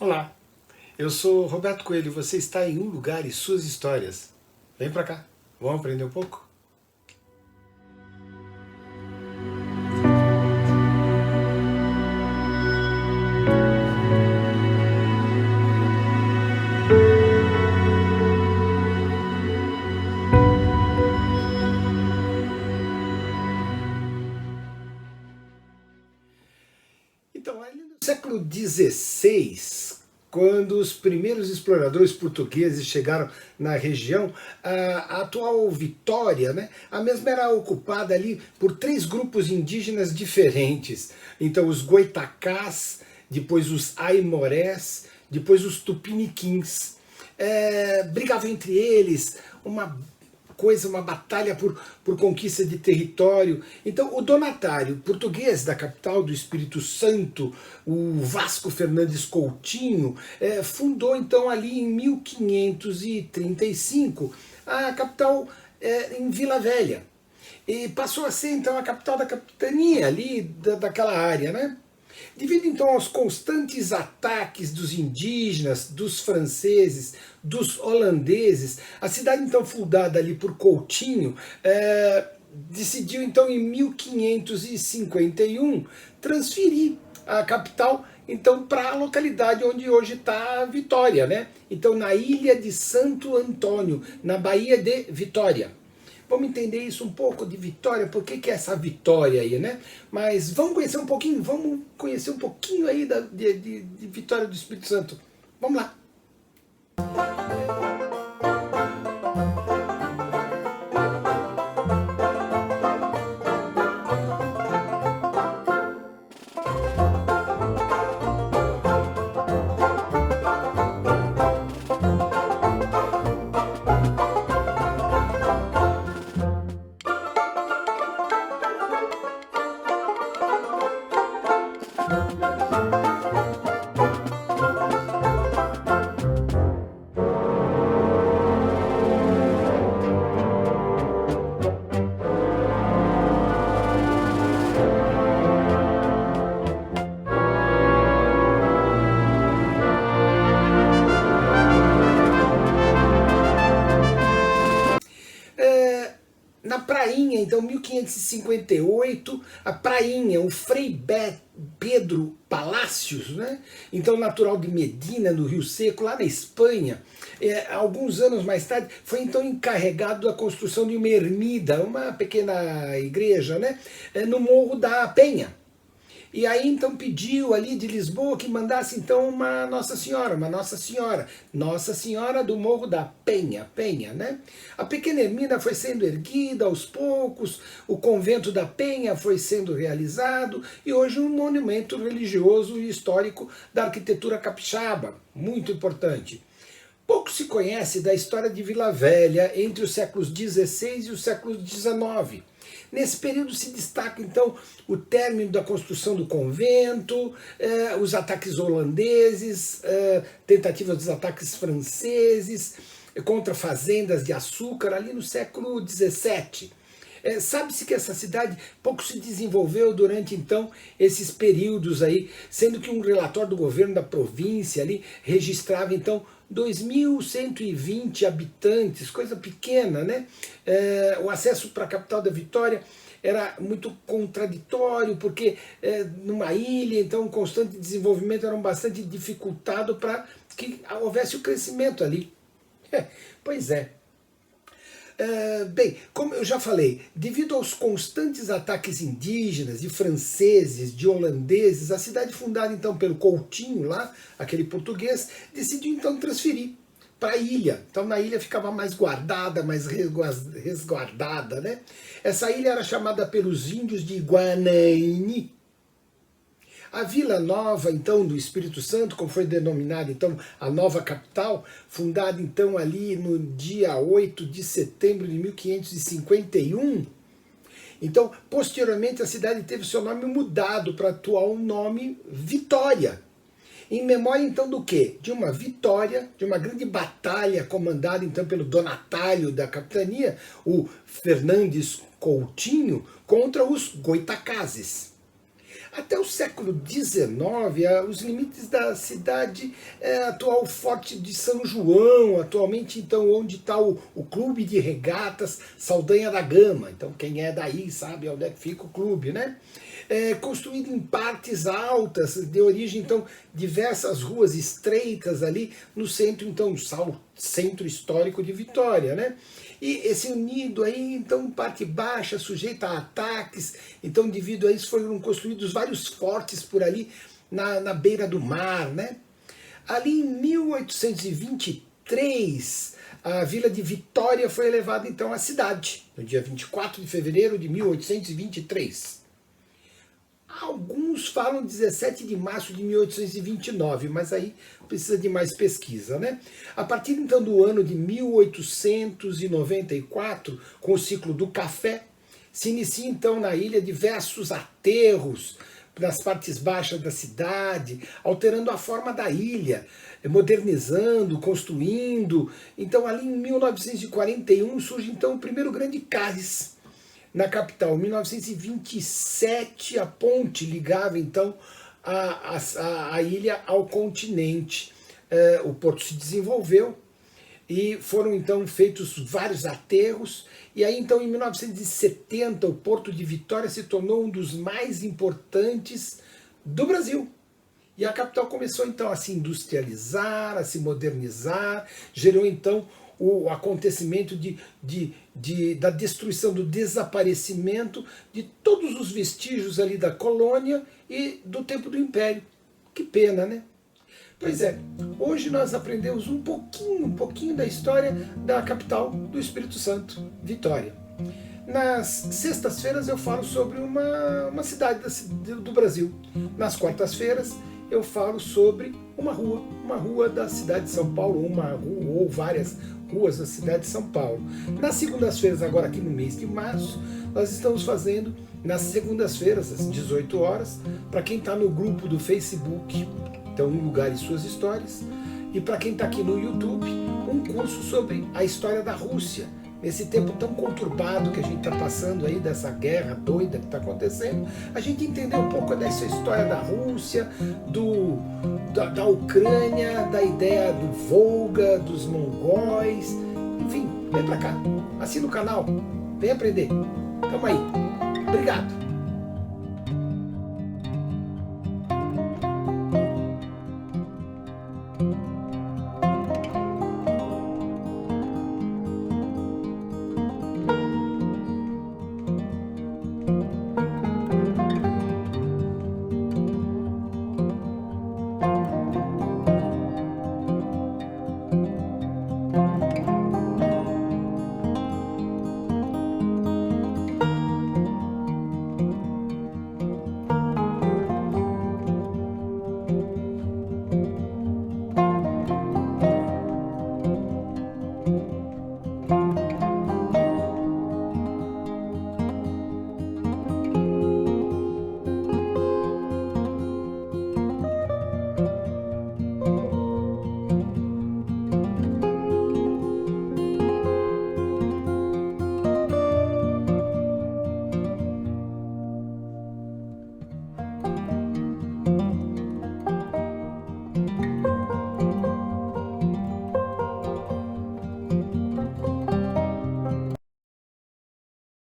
Olá, eu sou Roberto Coelho e você está em Um Lugar e Suas Histórias. Vem pra cá, vamos aprender um pouco? Então, ali no século XVI, quando os primeiros exploradores portugueses chegaram na região, a atual Vitória, né, a mesma era ocupada ali por três grupos indígenas diferentes. Então, os Goitacás, depois os Aimorés, depois os Tupiniquins. Brigavam entre eles, uma batalha por conquista de território. Então, o donatário português da capital do Espírito Santo, o Vasco Fernandes Coutinho, fundou então ali em 1535 a capital em Vila Velha. E passou a ser então a capital da capitania ali daquela área, né? Devido então aos constantes ataques dos indígenas, dos franceses, dos holandeses, a cidade então fundada ali por Coutinho decidiu então em 1551 transferir a capital então para a localidade onde hoje está a Vitória, né? Então na ilha de Santo Antônio, na Baía de Vitória. Vamos entender isso um pouco de Vitória, por que é essa Vitória aí, né? Mas vamos conhecer um pouquinho aí de Vitória do Espírito Santo. Vamos lá. Na Prainha, então, 1558, a Prainha, o Frei Pedro Palácios, né? Então natural de Medina, no Rio Seco, lá na Espanha, alguns anos mais tarde, foi então encarregado da construção de uma ermida, uma pequena igreja, né? No Morro da Penha. E aí então pediu ali de Lisboa que mandasse então uma Nossa Senhora do Morro da Penha, né? A pequena ermida foi sendo erguida aos poucos, o convento da Penha foi sendo realizado e hoje um monumento religioso e histórico da arquitetura capixaba, muito importante. Pouco se conhece da história de Vila Velha entre os séculos XVI e os séculos XIX. Nesse período se destaca então o término da construção do convento, os ataques holandeses, tentativas dos ataques franceses contra fazendas de açúcar ali no século XVII. Sabe-se que essa cidade pouco se desenvolveu durante então esses períodos aí, sendo que um relatório do governo da província ali registrava então 2.120 habitantes, coisa pequena, né? O acesso para a capital da Vitória era muito contraditório, porque numa ilha, então, um constante desenvolvimento era bastante dificultado para que houvesse o crescimento ali. Pois é. Bem, como eu já falei, devido aos constantes ataques indígenas, de franceses, de holandeses, a cidade fundada então pelo Coutinho lá, aquele português, decidiu então transferir para a ilha. Então na ilha ficava mais guardada, mais resguardada, né? Essa ilha era chamada pelos índios de Guanaíni. A Vila Nova, então, do Espírito Santo, como foi denominada, então, a nova capital, fundada, então, ali no dia 8 de setembro de 1551. Então, posteriormente, a cidade teve seu nome mudado para o atual nome Vitória. Em memória, então, do quê? De uma vitória, de uma grande batalha comandada, então, pelo donatário da capitania, o Fernandes Coutinho, contra os Goitacazes. Até o século XIX, os limites da cidade atual Forte de São João, atualmente então onde está o Clube de Regatas Saldanha da Gama. Então quem é daí sabe onde é que fica o clube, né? Construído em partes altas, de origem então diversas ruas estreitas ali no centro, então centro histórico de Vitória, né? E esse unido aí, então, parte baixa, sujeita a ataques, então devido a isso foram construídos vários fortes por ali na beira do mar, né? Ali em 1823, a vila de Vitória foi elevada então à cidade, no dia 24 de fevereiro de 1823. Alguns falam 17 de março de 1829, mas aí precisa de mais pesquisa, né? A partir então do ano de 1894, com o ciclo do café, se inicia então na ilha diversos aterros nas partes baixas da cidade, alterando a forma da ilha, modernizando, construindo. Então ali em 1941 surge então o primeiro grande cais na capital. Em 1927, a ponte ligava então a ilha ao continente. O porto se desenvolveu e foram então feitos vários aterros. E aí então em 1970 o Porto de Vitória se tornou um dos mais importantes do Brasil. E a capital começou então a se industrializar, a se modernizar, gerou então o acontecimento da destruição, do desaparecimento de todos os vestígios ali da colônia e do tempo do Império. Que pena, né? Pois é, hoje nós aprendemos um pouquinho da história da capital do Espírito Santo, Vitória. Nas sextas-feiras eu falo sobre uma cidade do Brasil. Nas quartas-feiras eu falo sobre uma rua da cidade de São Paulo, uma rua ou várias ruas da cidade de São Paulo. Nas segundas-feiras, agora aqui no mês de março, nós estamos fazendo, nas segundas-feiras, às 18 horas, para quem está no grupo do Facebook, então Um Lugar e Suas Histórias, e para quem está aqui no YouTube, um curso sobre a história da Rússia, nesse tempo tão conturbado que a gente está passando aí, dessa guerra doida que está acontecendo, a gente entender um pouco dessa história da Rússia, da Ucrânia, da ideia do Volga, dos mongóis, enfim, vem para cá, assina o canal, vem aprender. Tamo aí. Obrigado.